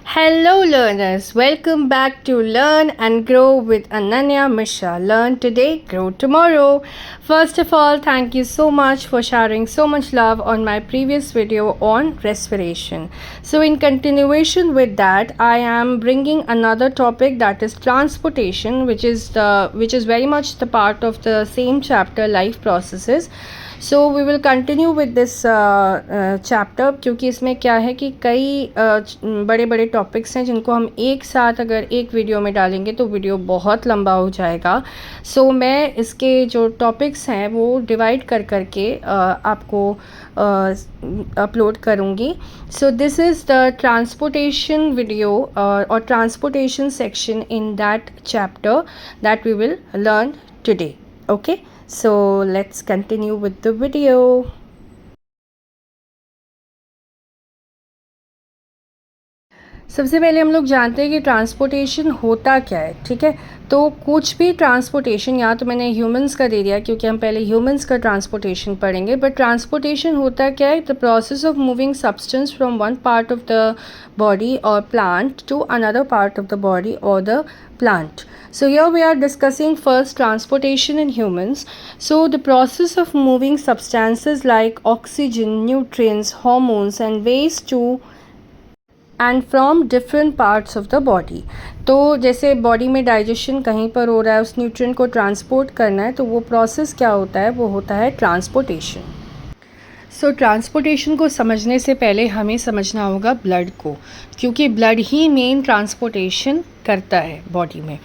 Hello, learners. Welcome back to Learn and Grow with Ananya Mishra. Learn today, grow tomorrow. First of all, thank you so much for sharing so much love on my previous video on respiration. So, in continuation with that, I am bringing another topic, that is transportation, which is very much the part of the same chapter, life processes. So we will continue with this chapter, क्योंकि इसमें क्या है कि कई बड़े बड़े topics हैं जिनको हम एक साथ अगर एक वीडियो में डालेंगे तो वीडियो बहुत लंबा हो जाएगा. सो मैं इसके जो टॉपिक्स हैं वो डिवाइड कर करके आपको अपलोड करूँगी. So this is the transportation video और transportation section in that chapter that we will learn today. Okay, so let's continue with the video. सबसे पहले हम लोग जानते हैं कि ट्रांसपोर्टेशन होता क्या है. ठीक है, तो कुछ भी ट्रांसपोर्टेशन, यहाँ तो मैंने ह्यूमंस का दे दिया क्योंकि हम पहले ह्यूमंस का ट्रांसपोर्टेशन पढ़ेंगे. बट ट्रांसपोर्टेशन होता क्या है? The process of moving substance from one part of the body और plant to another part of the body और the plant. So here we are discussing first transportation in humans. So the process of moving substances like oxygen, nutrients, hormones and waste to and from different parts of the body. तो जैसे body में digestion कहीं पर हो रहा है, उस nutrient को ट्रांसपोर्ट करना है, तो वो प्रोसेस क्या होता है? वो होता है ट्रांसपोर्टेशन. सो ट्रांसपोर्टेशन को समझने से पहले हमें समझना होगा ब्लड को, क्योंकि ब्लड ही मेन ट्रांसपोर्टेशन करता है बॉडी में.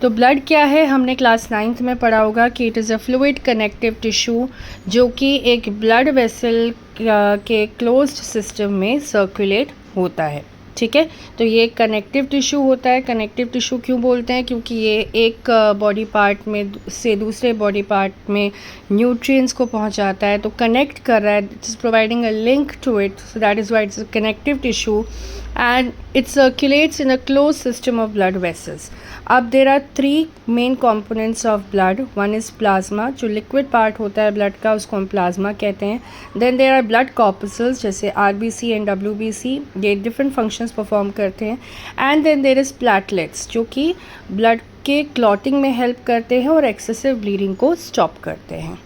तो ब्लड क्या है? हमने क्लास 9th में पढ़ा होगा कि it is a fluid connective tissue जो कि एक ब्लड वेसल के क्लोज्ड सिस्टम में सर्कुलेट होता है. ठीक है, तो ये एक कनेक्टिव टिश्यू होता है. कनेक्टिव टिश्यू क्यों बोलते हैं? क्योंकि ये एक बॉडी पार्ट में से दूसरे बॉडी पार्ट में न्यूट्रिएंट्स को पहुंचाता है, तो कनेक्ट कर रहा है. It is providing a link to it, so that is why it's a connective tissue and it circulates in a closed system of blood vessels. अब there are three main components of blood. One is plasma, जो liquid part होता है blood का, उसको हम plasma कहते हैं. Then there are blood corpuscles जैसे RBC and WBC, ये different functions perform करते हैं. And then there is platelets जो कि blood के clotting में help करते हैं और excessive bleeding को stop करते हैं.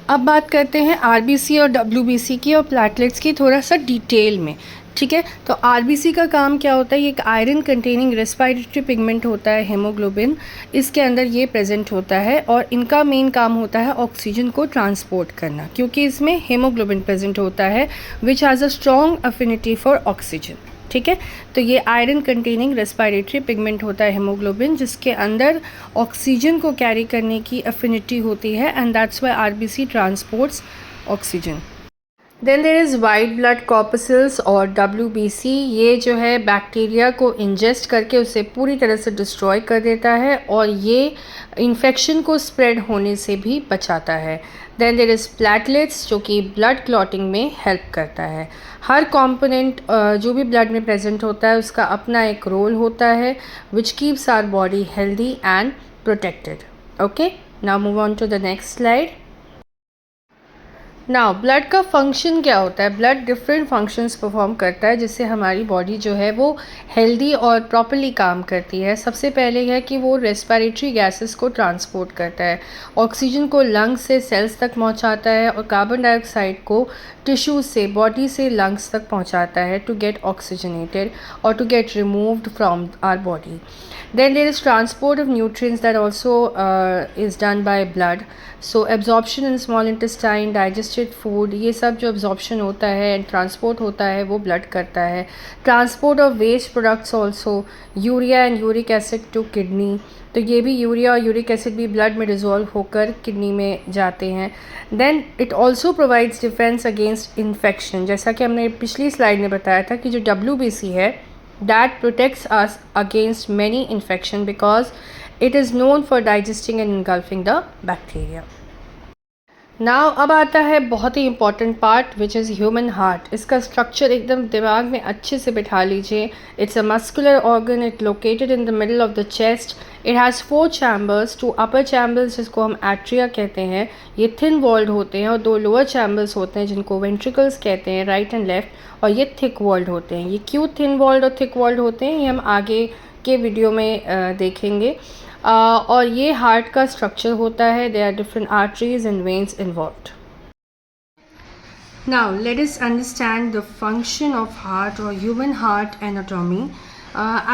अब बात करते हैं RBC और WBC की और प्लेटलेट्स की थोड़ा सा डिटेल में. ठीक है, तो RBC का काम क्या होता है? ये एक आयरन कंटेनिंग रेस्पिरेटरी पिगमेंट होता है, हेमोग्लोबिन. इसके अंदर ये प्रेजेंट होता है और इनका मेन काम होता है ऑक्सीजन को ट्रांसपोर्ट करना, क्योंकि इसमें हेमोग्लोबिन प्रेजेंट होता है which has a strong affinity for oxygen. ठीक है, तो ये आयरन कंटेनिंग रेस्पिरेटरी पिगमेंट होता है हेमोग्लोबिन, जिसके अंदर ऑक्सीजन को कैरी करने की अफिनिटी होती है, and that's why RBC transports oxygen. Then there is white blood corpuscles और WBC. ये जो है बैक्टीरिया को इंजेस्ट करके उसे पूरी तरह से डिस्ट्रॉय कर देता है और ये इन्फेक्शन को स्प्रेड होने से भी बचाता है. देन देर इज़ प्लेटलेट्स जो कि ब्लड क्लॉटिंग में हेल्प करता है. हर कंपोनेंट जो भी ब्लड में प्रेजेंट होता है उसका अपना एक रोल होता है which keeps our body healthy and protected. Okay, now move on to the next slide. Now blood का फंक्शन क्या होता है? ब्लड डिफरेंट फंक्शंस परफॉर्म करता है जिससे हमारी बॉडी जो है वो हेल्दी और प्रॉपर्ली काम करती है. सबसे पहले है कि वो रेस्पिरेटरी गैसेस को ट्रांसपोर्ट करता है, ऑक्सीजन को लंग्स से सेल्स तक पहुंचाता है और कार्बन डाइऑक्साइड को टिश्यूज से, बॉडी से लंग्स तक पहुंचाता है टू गेट ऑक्सीजनेटेड और to get removed from our body. Then there is transport of nutrients that also is done by blood. So absorption in small intestine, digested food, ये सब जो absorption होता है and transport होता है वो blood करता है. Transport of waste products also, urea and uric acid to kidney. तो ये भी यूरिया और यूरिक एसिड भी ब्लड में डिज़ोल्व होकर किडनी में जाते हैं. Then it also provides defence against infection. जैसा कि हमने पिछली स्लाइड में बताया था कि जो WBC है that protects us against many infection because it is known for digesting and engulfing the bacteria. Now अब आता है बहुत ही important part which is human heart. इसका स्ट्रक्चर एकदम दिमाग में अच्छे से बिठा लीजिए। It's a muscular organ, it located in the middle of the chest. It has 4 chambers, 2 upper chambers जिसको हम एट्रिया कहते हैं, ये थिन वॉल्ड होते हैं, और 2 लोअर चैम्बर्स होते हैं जिनको वेंट्रिकल्स कहते हैं, राइट एंड लेफ्ट, और ये थिक वॉल्ड होते हैं। ये क्यों थिन वॉल्ड और थिक वॉल्ड होते हैं ये हम आगे के वीडियो में देखेंगे। और ये हार्ट का स्ट्रक्चर होता है। There are different arteries and veins involved. Now let us understand the function of heart और human heart anatomy.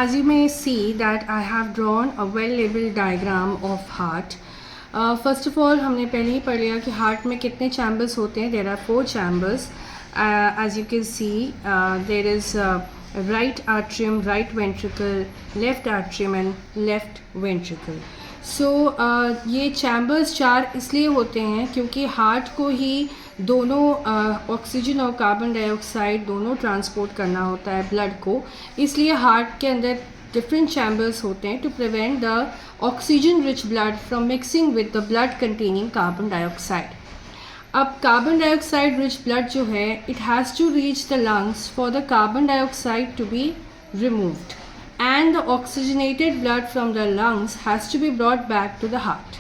as you may see that I have drawn a well labeled diagram of heart. First of all हमने पहले ही पढ़ लिया कि heart में कितने chambers होते हैं। There are 4 chambers. As you can see there is right atrium, right ventricle, left atrium and left ventricle. So ये चैम्बर्स 4 इसलिए होते हैं क्योंकि हार्ट को ही दोनों ऑक्सीजन और कार्बन डाइऑक्साइड दोनों ट्रांसपोर्ट करना होता है ब्लड को। इसलिए हार्ट के अंदर डिफरेंट चैम्बर्स होते हैं to prevent the oxygen rich blood from mixing with the blood containing carbon dioxide. अब कार्बन डाइऑक्साइड रिच ब्लड जो है it has to reach the lungs for the carbon dioxide to be removed and the oxygenated blood from the lungs has to be brought back to the heart.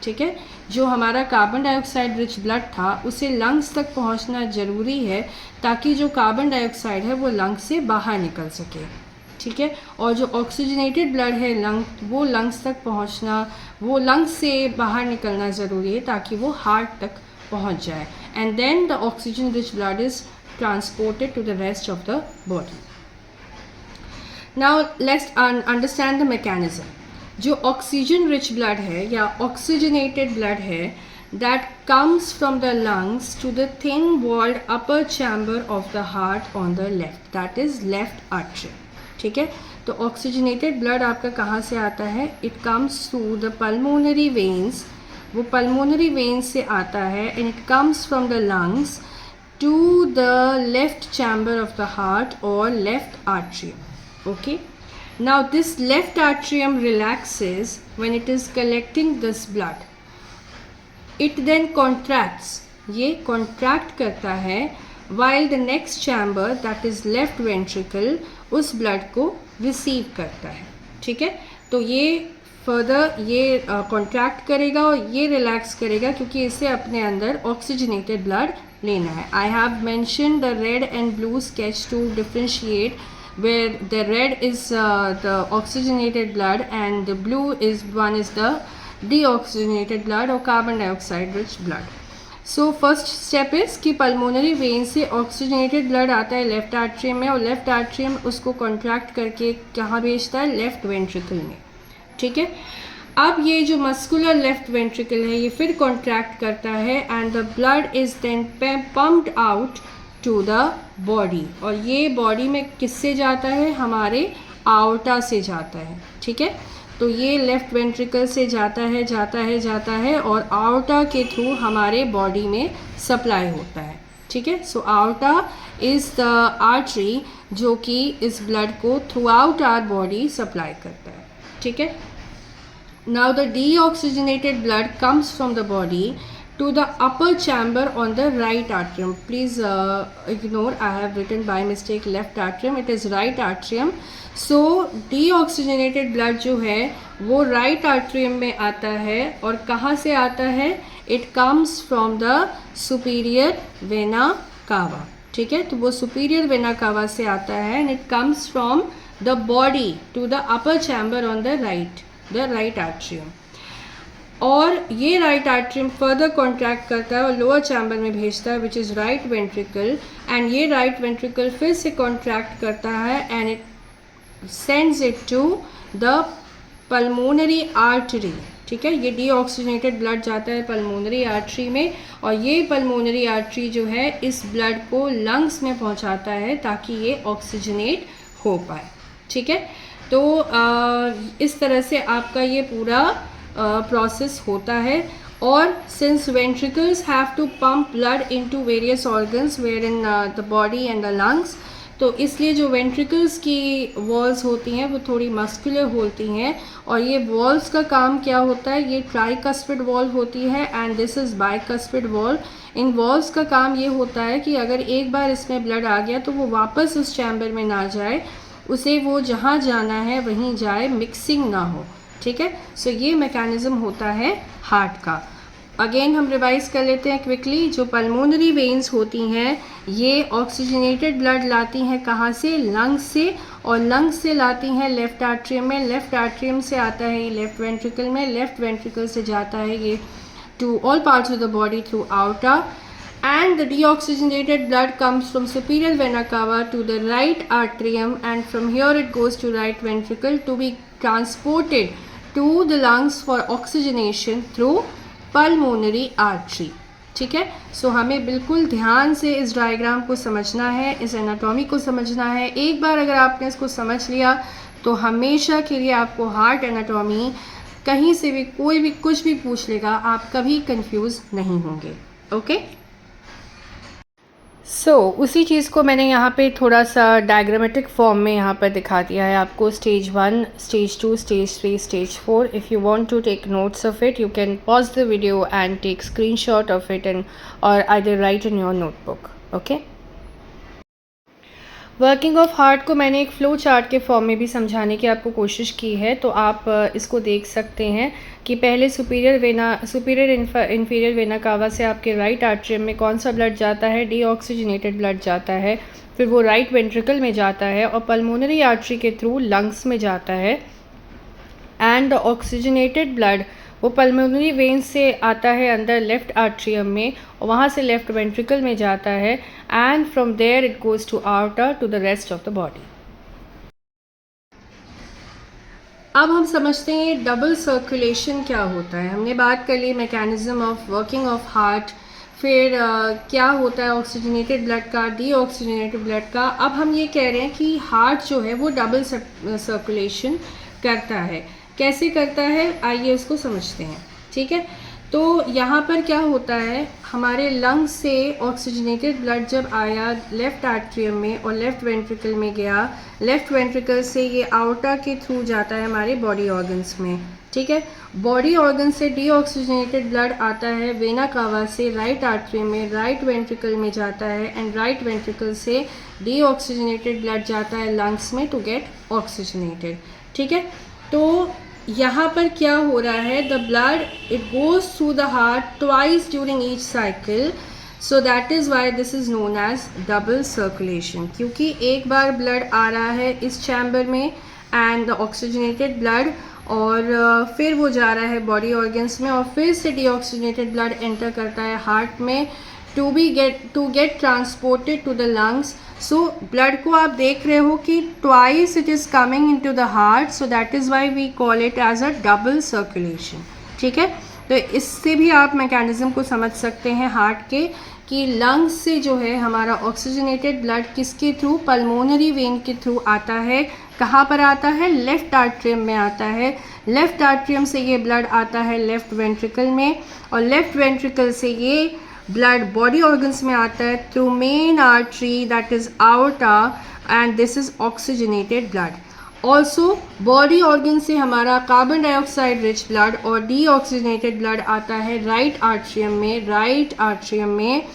ठीक है, जो हमारा carbon dioxide rich blood था उसे lungs तक पहुंचना ज़रूरी है ताकि जो कार्बन डाइऑक्साइड है वो लंग्स से बाहर निकल सके। ठीक है, और जो ऑक्सीजनेटेड ब्लड है वो लंग्स तक पहुंचना, वो लंग्स से बाहर निकलना ज़रूरी है ताकि वो हार्ट तक पहुंच जाए। And then the oxygen rich blood is transported to the rest of the body. Now let's understand the mechanism. जो ऑक्सीजन रिच ब्लड है या ऑक्सीजनेटेड ब्लड है that comes from the lungs to the thin walled upper chamber of the heart on the left, that is left artery. ठीक है, तो oxygenated blood आपका कहाँ से आता है? It comes through the pulmonary veins, वो पल्मोनरी वेन्स से आता है and it comes from the lungs to the left chamber of the heart और left atrium. Okay, now this left atrium relaxes when it is collecting this blood. It then contracts, ये contract करता है while the next chamber that is left ventricle उस blood को receive करता है। ठीक है, तो ये फर्दर ये कॉन्ट्रैक्ट करेगा और ये रिलैक्स करेगा क्योंकि इसे अपने अंदर ऑक्सीजनेटेड ब्लड लेना है। I have mention the red and blue sketch to differentiate where the red is the oxygenated blood and the blue is one is the deoxygenated blood or carbon dioxide rich blood. So first step is कि pulmonary vein से oxygenated blood आता है left atrium में और left atrium उसको contract करके कहाँ भेजता है? लेफ्ट वेंट्रिकल में। ठीक है, अब ये जो मस्कुलर लेफ्ट वेंट्रिकल है ये फिर कॉन्ट्रैक्ट करता है and the blood is then pumped out to the body, और ये बॉडी में किससे जाता है? हमारे आउटा से जाता है। ठीक है, तो ये लेफ्ट वेंट्रिकल से जाता है और आउटा के थ्रू हमारे बॉडी में सप्लाई होता है। ठीक है, so aorta is the artery जो कि इस ब्लड को throughout our body supply करता है। ठीक है, now the deoxygenated blood comes from the body to the upper chamber on the right atrium. Please ignore, I have written by mistake left atrium, it is right atrium. So deoxygenated blood जो है वो right atrium में आता है और कहाँ से आता है? It comes from the superior vena cava. ठीक है, तो वो superior vena cava से आता है and it comes from the body to the upper chamber on the right atrium. और ये राइट आर्ट्रियम फर्दर कॉन्ट्रैक्ट करता है और लोअर चैम्बर में भेजता है which is right ventricle, and ये राइट वेंट्रिकल फिर से कॉन्ट्रैक्ट करता है and it sends it to the pulmonary artery. ठीक है, ये डीऑक्सीजनेटेड ब्लड जाता है पल्मोनरी आर्टरी में और ये पल्मोनरी आर्टरी जो है इस ब्लड को लंग्स में पहुंचाता है ताकि ये ऑक्सीजनेट हो पाए। ठीक है, तो इस तरह से आपका ये पूरा प्रोसेस होता है। और since ventricles have to pump blood into various organs where in the body and the lungs, तो इसलिए जो वेंट्रिकल्स की वॉल्स होती हैं वो थोड़ी मस्कुलर होती हैं, और ये वॉल्स का काम क्या होता है, ये ट्राइकस्पिड वॉल होती है and this is bicuspid valve. In walls का काम ये होता है कि अगर एक बार इसमें ब्लड आ गया तो वो वापस उस चैम्बर में ना जाए, उसे वो जहाँ जाना है वहीं जाए, मिक्सिंग ना हो, ठीक है। सो ये मैकेनिज़्म होता है हार्ट का। अगेन हम रिवाइज कर लेते हैं क्विकली। जो पल्मोनरी वेन्स होती हैं ये ऑक्सीजनेटेड ब्लड लाती हैं कहाँ से, लंग्स से, और लंग्स से लाती हैं लेफ़्ट आर्ट्रियम में, लेफ़्ट आर्ट्रियम से आता है ये लेफ़्ट वेंट्रिकल में, लेफ़्ट वेंट्रिकल से जाता है ये to all parts of the body through aorta, and the deoxygenated blood comes from superior vena cava to the right atrium, and from here it goes to right ventricle to be transported to the lungs for oxygenation through pulmonary artery, ठीक है। सो हमें बिल्कुल ध्यान से इस diagram को समझना है, इस एनाटॉमी को समझना है। एक बार अगर आपने इसको समझ लिया तो हमेशा के लिए आपको हार्ट एनाटॉमी कहीं से भी कोई भी कुछ भी पूछ लेगा, आप कभी कंफ्यूज नहीं होंगे, ओके। उसी चीज़ को मैंने यहाँ पे थोड़ा सा डायग्रामेटिक फॉर्म में यहाँ पर दिखा दिया है आपको, stage 1, stage 2, stage 3, stage 4। If you want to take notes of it you can pause the video and take screenshot of it and और either write in your notebook, okay. Working of heart को मैंने एक flow chart के form में भी समझाने की आपको कोशिश की है, तो आप इसको देख सकते हैं कि पहले सुपीरियर इंफीरियर वेना कावा से आपके राइट आर्ट्रियम में कौन सा ब्लड जाता है, डीऑक्सीजनेटेड ब्लड जाता है, फिर वो राइट वेंट्रिकल में जाता है और पल्मोनरी आर्टरी के थ्रू लंग्स में जाता है, एंड ऑक्सीजनेटेड ब्लड वो पल्मोनरी वेन से आता है अंदर लेफ़्ट आर्ट्रियम में और वहाँ से लेफ़्ट वेंट्रिकल में जाता है, and from there it goes to आउटर to the rest of the body. अब हम समझते हैं डबल सर्कुलेशन क्या होता है। हमने बात कर ली mechanism of working of heart, फिर क्या होता है ऑक्सीजनेटेड ब्लड का, डीऑक्सीजनेटेड ब्लड का। अब हम ये कह रहे हैं कि हार्ट जो है वो डबल सर्कुलेशन करता है। कैसे करता है आइए उसको समझते हैं, ठीक है। तो यहाँ पर क्या होता है, हमारे लंग्स से ऑक्सीजनेटेड ब्लड जब आया लेफ़्ट आर्ट्रियम में और लेफ़्ट वेंट्रिकल में गया, लेफ़्ट वेंट्रिकल से ये आउटा के थ्रू जाता है हमारे बॉडी ऑर्गन्स में, ठीक है। बॉडी ऑर्गन से डीऑक्सीजनेटेड ब्लड आता है वेना कावा से राइट आर्ट्रियम में, राइट वेंट्रिकल में जाता है, एंड राइट वेंट्रिकल से डीऑक्सीजनेटेड ब्लड जाता है लंग्स में टू गेट ऑक्सीजनेटेड, ठीक है। तो यहाँ पर क्या हो रहा है, the blood it goes through the heart twice during each cycle, so that is why this is known as double circulation. क्योंकि एक बार ब्लड आ रहा है इस चैम्बर में एंड द ऑक्सीजनेटेड ब्लड, और फिर वो जा रहा है बॉडी ऑर्गन्स में और फिर से डीऑक्सीजनेटेड ब्लड एंटर करता है हार्ट में to get transported to the lungs. So blood को आप देख रहे हो कि twice it is coming into the heart, so that is why we call it as a double circulation, ठीक है। तो इससे भी आप मैकेनिज़्म को समझ सकते हैं हार्ट के कि लंग्स से जो है हमारा ऑक्सीजनेटेड ब्लड किसके थ्रू, पल्मोनरी वेन के थ्रू आता है। कहाँ पर आता है, लेफ़्ट आर्ट्रियम में आता है। लेफ़्ट आर्ट्रियम से ये ब्लड आता है लेफ़्ट वेंट्रिकल में, और लेफ़्ट वेंट्रिकल से ये ब्लड बॉडी ऑर्गन्स में आता है through main artery that is outta, and this is oxygenated blood. Also body organ से हमारा कार्बन डाइऑक्साइड रिच ब्लड और डीऑक्सीजनेटेड ब्लड आता है राइट आर्ट्रियम में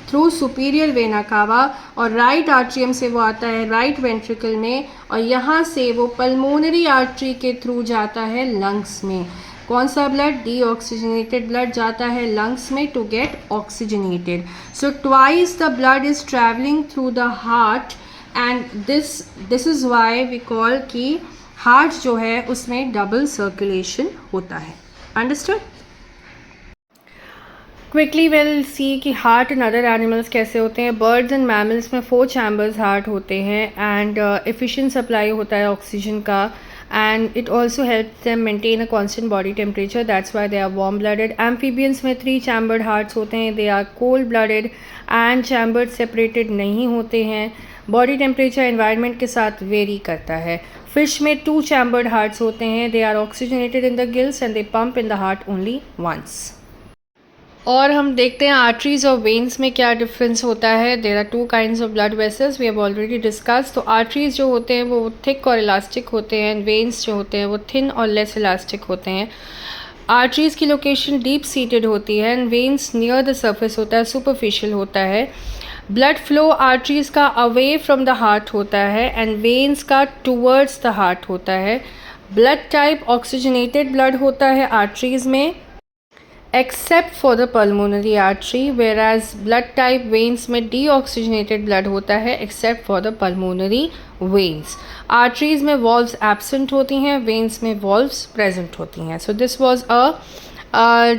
थ्रू सुपीरियर वेना कावा, और राइट आर्ट्रियम से वो आता है राइट वेंट्रिकल में, और यहाँ से वो पल्मोनरी आर्टरी के थ्रू जाता है लंग्स में। कौन सा ब्लड, डीऑक्सीजनेटेड ब्लड जाता है लंग्स में to get oxygenated. So twice the blood is travelling through the heart, and this is why we call कि हार्ट जो है उसमें डबल सर्कुलेशन होता है। अंडरस्टूड? क्विकली विल सी कि हार्ट इन अदर एनिमल्स कैसे होते हैं। बर्ड्स एंड मैमल्स में 4 चैम्बर्स हार्ट होते हैं, एंड एफिशिएंट सप्लाई होता है ऑक्सीजन का, and it also helps them maintain a constant body temperature, that's why they are warm blooded. Amphibians में 3 chambered hearts होते हैं, they are cold blooded and chambered separated नहीं होते हैं। body temperature environment के साथ vary करता है। fish में 2 chambered hearts होते हैं, they are oxygenated in the gills and they pump in the heart only once. और हम देखते हैं आर्टरीज और वेन्स में क्या डिफरेंस होता है। There are two kinds of blood vessels, we have already discuss. तो आर्टरीज जो होते हैं वो थिक और इलास्टिक होते हैं, वेन्स जो होते हैं वो थिन और लेस इलास्टिक होते हैं। आर्टरीज की लोकेशन डीप सीटेड होती है and veins near the surface होता है, सुपरफिशियल होता है। ब्लड फ्लो आर्टरीज का अवे फ्रॉम द हार्ट होता है एंड वेन्स का टूवर्ड्स द हार्ट होता है। ब्लड टाइप ऑक्सीजनेटेड ब्लड होता है आर्टरीज में, except for the pulmonary artery, वेराज blood type veins में डीऑक्सीजनेटेड ब्लड होता है except for the pulmonary veins. Arteries में वॉल्व्स एब्सेंट होती हैं, वेन्स में वॉल्व्स प्रेजेंट होती हैं। So this was a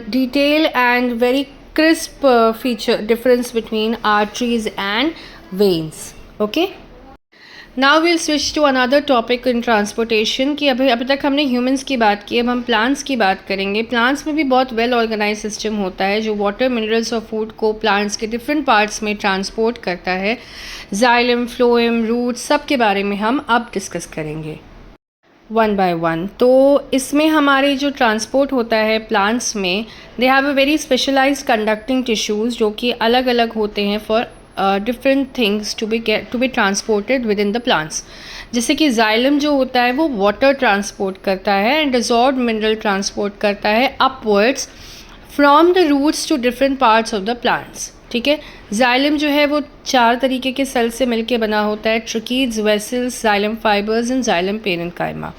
detail and very crisp feature difference between arteries and veins. Okay, now we'll switch to another topic in transportation कि अभी तक हमने humans की बात की, अब हम plants की बात करेंगे। plants में भी बहुत well organized system होता है जो water, minerals और food को plants के different parts में transport करता है। xylem, phloem, roots सब के बारे में हम अब discuss करेंगे वन बाय वन। तो इसमें हमारे जो ट्रांसपोर्ट होता है प्लांट्स में, they have a very specialised conducting tissues जो कि अलग अलग होते हैं for different things to be transported within the plants. जैसे कि जाइलम जो होता है वो वाटर ट्रांसपोर्ट करता है एंड डिसॉल्व्ड मिनरल ट्रांसपोर्ट करता है upwards from the roots to different parts of the plants. ठीक है, जाइलम जो है वो 4 तरीके के सेल से मिलके बना होता है, tracheids, vessels, xylem fibres and xylem parenchyma.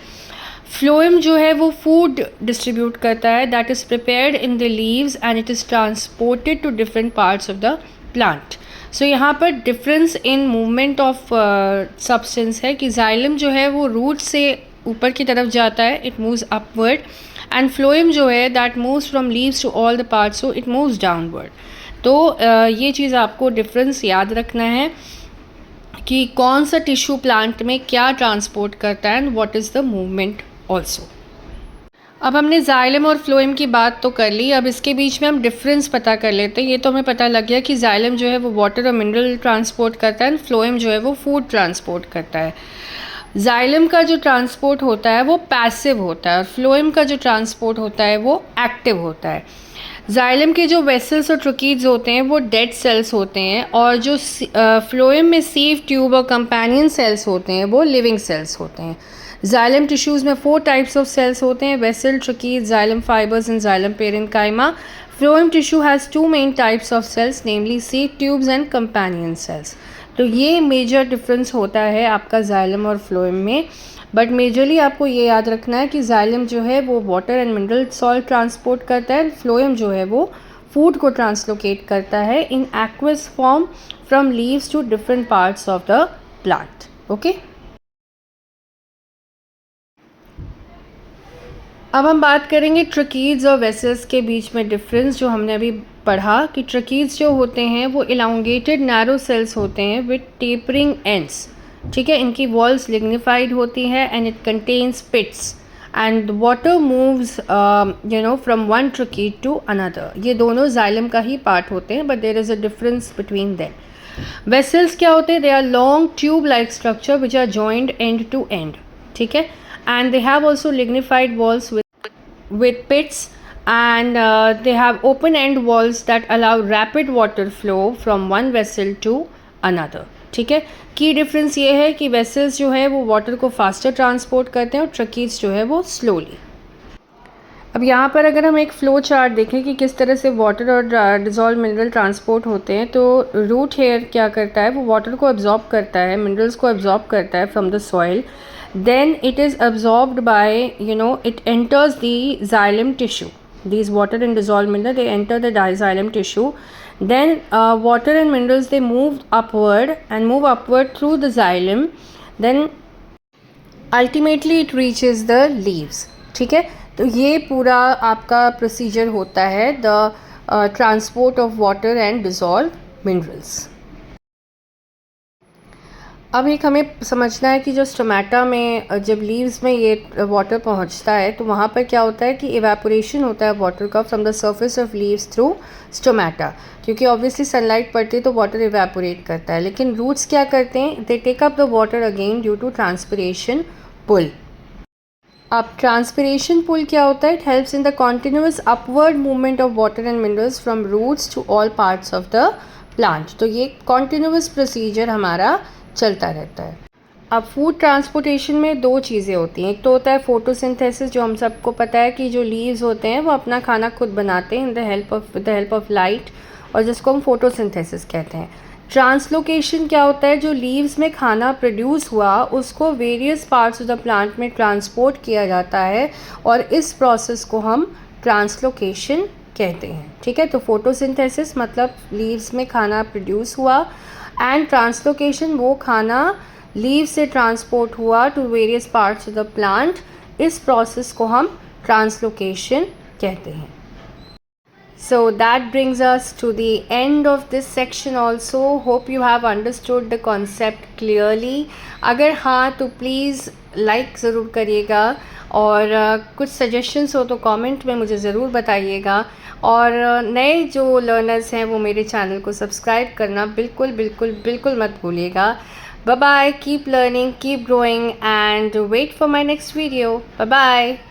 Phloem जो है वो फूड डिस्ट्रीब्यूट करता है that is prepared in the leaves and it is transported to different parts of the plant. So यहाँ पर difference in movement of substance है कि xylem जो है वो रूट से ऊपर की तरफ जाता है, it moves upward, and phloem जो है that moves from leaves to all the parts, so it moves downward. तो ये चीज़ आपको डिफरेंस याद रखना है कि कौन सा टिश्यू प्लांट में क्या ट्रांसपोर्ट करता है and what is the movement also. अब हमने जाइलम और फ्लोएम की बात तो कर ली, अब इसके बीच में हम डिफरेंस पता कर लेते हैं। ये तो हमें पता लग गया कि जाइलम जो है वो वाटर और मिनरल ट्रांसपोर्ट करता है एंड फ्लोएम जो है वो फूड ट्रांसपोर्ट करता है। जाइलम का जो ट्रांसपोर्ट होता है वो पैसिव होता है और फ्लोएम का जो ट्रांसपोर्ट होता है वो एक्टिव होता है। जाइलम के जो वेसल्स और ट्रकीड्स होते हैं वो डेड सेल्स होते हैं और जो फ्लोएम में सीव, ट्यूब और कंपेनियन सेल्स होते हैं वो लिविंग सेल्स होते हैं। जाइलम टिश्यूज़ में 4 टाइप्स ऑफ सेल्स होते हैं, vessel, tracheid, xylem fibres and xylem parenchyma. Phloem tissue has 2 main types of cells namely sieve tubes and companion cells. तो ये मेजर डिफरेंस होता है आपका जाइलम और फ्लोएम में, बट मेजरली आपको ये याद रखना है कि जाइलम जो है वो water and mineral salt transport करता है, फ्लोएम जो है वो फूड को ट्रांसलोकेट करता है in aqueous form from leaves to different parts of the plant. Okay, अब हम बात करेंगे ट्रकीड्स और वेसल्स के बीच में डिफरेंस। जो हमने अभी पढ़ा कि ट्रकीड्स जो होते हैं वो इलांगेटेड नैरो सेल्स होते हैं विद टेपरिंग एंड्स। ठीक है, इनकी वॉल्स लिग्निफाइड होती है and it contains pits and water moves from one tracheid to another. ये दोनों जाइलम का ही पार्ट होते हैं but there is a difference between them. Vessels क्या होते हैं? They are long tube like structure which are joined end to end. ठीक है, and they have also lignified walls with pits and they have open end walls that allow rapid water flow from one vessel to another. ठीक है, की difference ये है कि vessels जो है वो वाटर को फास्टर ट्रांसपोर्ट करते हैं और ट्रकीड्स जो है वो स्लोली। अब यहाँ पर अगर हम एक फ्लो चार्ट देखें कि किस तरह से वाटर और डिज़ोल्व मिनरल ट्रांसपोर्ट होते हैं, तो रूट हेयर क्या करता है, वो वाटर को एब्जॉर्ब करता है, मिनरल्स को एब्जॉर्ब करता है from the soil, then it is absorbed by, it enters the xylem tissue. These water and dissolved mineral, they enter the xylem tissue. Then water and minerals, they move upward through the xylem. Then ultimately it reaches the leaves. ठीक है, तो ये पूरा आपका procedure होता है the transport of water and dissolve minerals. अब एक हमें समझना है कि जो स्टोमेटा में जब लीव्स में ये वाटर पहुंचता है तो वहाँ पर क्या होता है कि इवेपोरेशन होता है वाटर का from the surface of leaves through stomata, क्योंकि ऑब्वियसली सनलाइट पड़ती है तो वाटर इवेपोरेट करता है। लेकिन रूट्स क्या करते हैं, they take up the water again due to transpiration pull. अब ट्रांसपिरेशन पुल क्या होता है? It helps in the continuous upward movement of water and minerals from roots to all parts of the plant. तो ये continuous procedure हमारा चलता रहता है। अब फूड ट्रांसपोर्टेशन में दो चीज़ें होती हैं। एक तो होता है फोटोसिंथेसिस, जो हम सबको पता है कि जो लीव्स होते हैं वो अपना खाना खुद बनाते हैं in the help of light, और जिसको हम फोटोसिंथेसिस कहते हैं। ट्रांसलोकेशन क्या होता है? जो लीव्स में खाना प्रोड्यूस हुआ उसको various parts of the plant में ट्रांसपोर्ट किया जाता है, और इस प्रोसेस को हम ट्रांसलोकेशन कहते हैं। ठीक है, तो फोटोसिंथेसिस मतलब लीव्स में खाना प्रोड्यूस हुआ, एंड ट्रांसलोकेशन वो खाना लीव से ट्रांसपोर्ट हुआ to various parts of the plant. इस प्रोसेस को हम ट्रांसलोकेशन कहते हैं। So that brings us to the end of this section also. Hope you have understood the concept clearly. अगर हाँ तो प्लीज़ लाइक ज़रूर करिएगा, और कुछ सजेशंस हो तो कमेंट में मुझे ज़रूर बताइएगा, और नए जो लर्नर्स हैं वो मेरे चैनल को सब्सक्राइब करना बिल्कुल बिल्कुल बिल्कुल मत भूलिएगा। Bye bye, keep learning, keep growing, and wait for my next video. Bye bye.